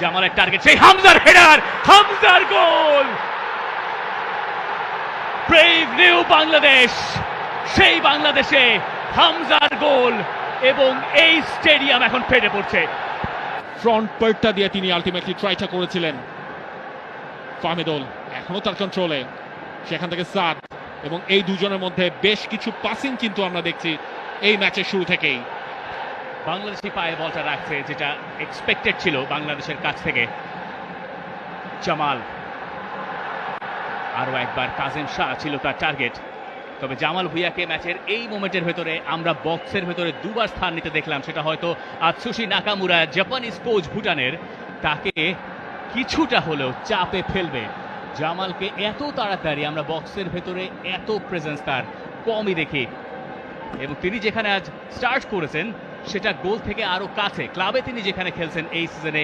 জামালের টার্গেট, সেই হামজার হেডার, হামজার গোল। ব্রেভ নিউ বাংলাদেশ, সেই বাংলাদেশে হামজার গোল, এবং এই স্টেডিয়াম এখন ফেটে পড়ছে। ফ্রন্ট পার্টটা দিয়ে তিনি আলটিমেটলি ট্রাইটা করেছিলেন। ফাহমিদুল এখনো তার কন্ট্রোলে, সেখান থেকে সাদ, এবং এই দুজনের মধ্যে বেশ কিছু পাসিং কিন্তু আমরা দেখছি এই ম্যাচের শুরু থেকেই। বাংলাদেশি পায়ে বলটা রাখছে, যেটা এক্সপেক্টেড ছিল বাংলাদেশের কাছ থেকে। জামাল, আরো একবার কাজেম শাহ ছিল তার টার্গেট, তবে জামাল ভুঁইয়াকে ম্যাচের এই মোমেন্টের ভেতরে আমরা বক্সের ভেতরে দুবার স্থান নিতে দেখলাম। সেটা হয়তো আতসুশি নাকামুরা, জাপানিজ কোচ ভুটানের, তাকে কিছুটা হলেও চাপে ফেলবে। জামালকে এত তাড়াতাড়ি আমরা বক্সের ভেতরে এত প্রেজেন্স তার কমই দেখি, এবং তিনি যেখানে আজ স্টার্ট করেছেন সেটা গোল থেকে আরো কাছে। ক্লাবে তিনি যেখানে খেলছেন এই সিজনে